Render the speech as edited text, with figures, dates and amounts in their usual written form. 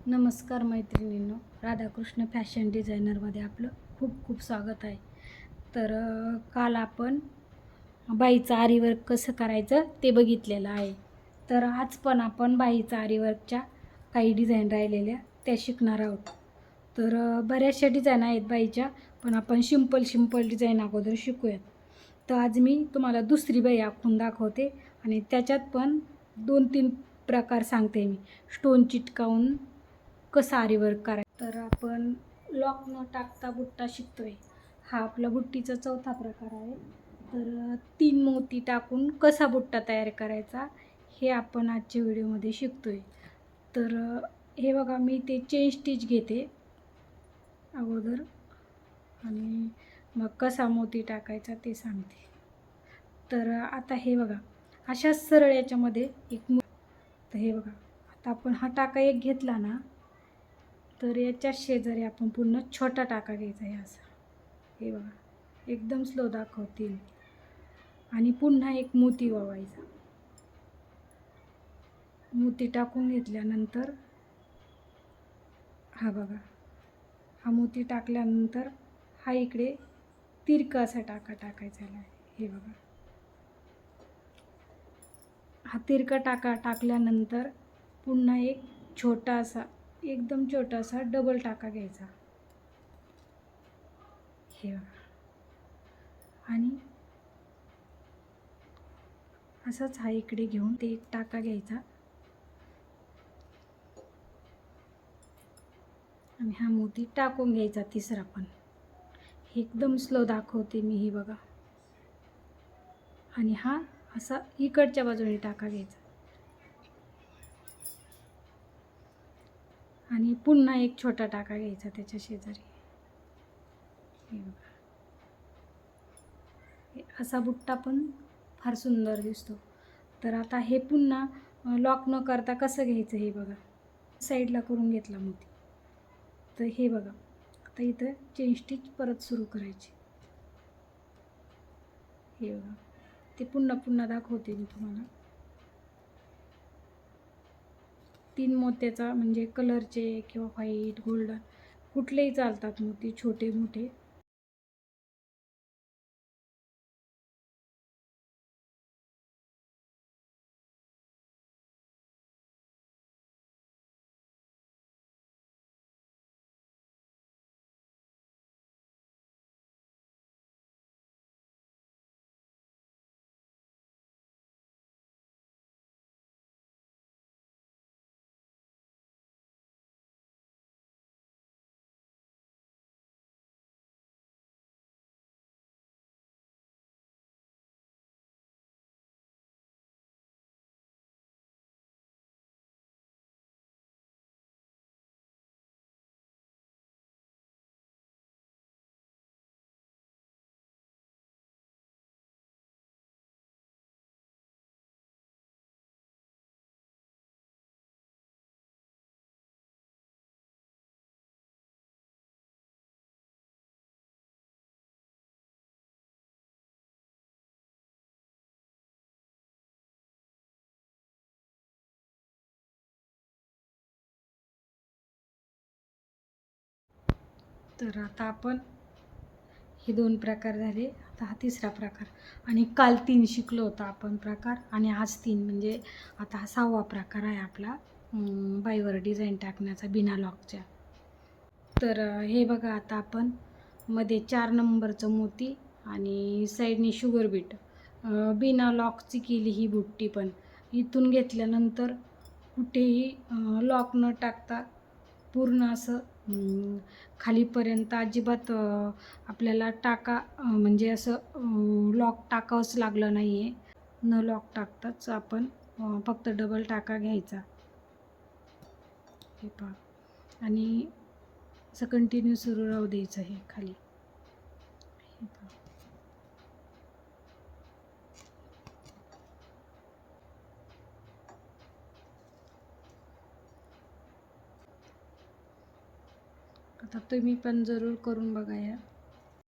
नमस्कार मैत्रिणींनो, राधाकृष्ण फॅशन डिझायनरमध्ये आपलं खूप खूप स्वागत आहे. तर काल आपण बाईचं आरीवर्क कसं करायचं ते बघितलेलं आहे. तर आज पण आपण बाईचं आरीवर्कच्या काही डिझाईन राहिलेल्या त्या शिकणार आहोत. तर बऱ्याचशा डिझाईन आहेत बाईच्या, पण आपण सिंपल डिझाईन अगोदर शिकूयात. तर आज मी तुम्हाला दुसरी बाई आखून दाखवते आणि त्याच्यात पण 2-3 प्रकार सांगते मी. स्टोन चिटकावून कसं आरीवर्क करायचं. तर आपण लॉक न टाकता बुट्टा शिकतोय. हा आपला बुट्टीचा चौथा प्रकार आहे. तर 3 मोती टाकून कसा बुट्टा तयार करायचा हे आपण आजच्या व्हिडिओमध्ये शिकतोय. तर हे बघा, मी ते चेन स्टिच घेते अगोदर आणि मग कसा मोती टाकायचा ते सांगते. तर आता हे बघा, अशा सरळ याच्यामध्ये तर हे बघा, आता आपण हा टाका एक घेतला ना, तर याच्या शेजारी आपण पुन्हा छोटा टाका घ्यायचा आहे असा. हे बघा, एकदम स्लो दाखवते आणि पुन्हा एक मोती वळवायचा. मोती टाकून घेतल्यानंतर हा बघा, हा मोती टाकल्यानंतर हा इकडे तिरका असा टाका टाकायचा आहे. हे बघा, हा तिरका टाका टाकल्यानंतर पुन्हा एक छोटासा, एकदम छोटासा डबल टाका घ्यायचा. हे बघा, आणि असाच हा इकडे घेऊन ते एक टाका घ्यायचा आणि हा मोती टाकून घ्यायचा तिसरा पण. एकदम स्लो दाखवते मी, ही बघा. आणि हा असा इकडच्या बाजूने टाका घ्यायचा आणि पुन्हा एक छोटा टाका घ्यायचा त्याच्या शेजारी. हे बघा, असा बुट्टा पण फार सुंदर दिसतो. तर आता हे पुन्हा लॉक न करता कसं घ्यायचं हे बघा. साईडला करून घेतला मोती. तर हे बघा, आता इथं चेन स्टिच परत सुरू करायची. हे बघा, ते पुन्हा दाखवते मी तुम्हाला. 3 मोत्याचा म्हणजे कलरचे किंवा व्हाईट, गोल्डन कुठलेही चालतात मोती, छोटे मोठे. तर आता आपण हे 2 प्रकार झाले. आता हा तिसरा प्रकार. आणि काल 3 शिकलो होतो आपण प्रकार आणि आज 3, म्हणजे आता हा 6वा प्रकार आहे आपला बाईवर डिझाईन टाकण्याचा बिना लॉकच्या. तर हे बघा, आता आपण मध्ये 4 नंबरचं मोती आणि साईडनी शुगर बीट बिना लॉकची केली ही बुट्टी. पण इथून घेतल्यानंतर कुठेही लॉक न टाकता पूर्ण असं खालीपर्यंत अजिबात आपल्याला टाका म्हणजे असं लॉक टाकावंच लागलं नाही आहे. न लॉक टाकताच आपण फक्त डबल टाका घ्यायचा. हे पहा, आणि असं कंटिन्यू सुरू राहू द्यायचं हे खाली. हे पहा, आता तुम्ही पण जरूर करून बघा या.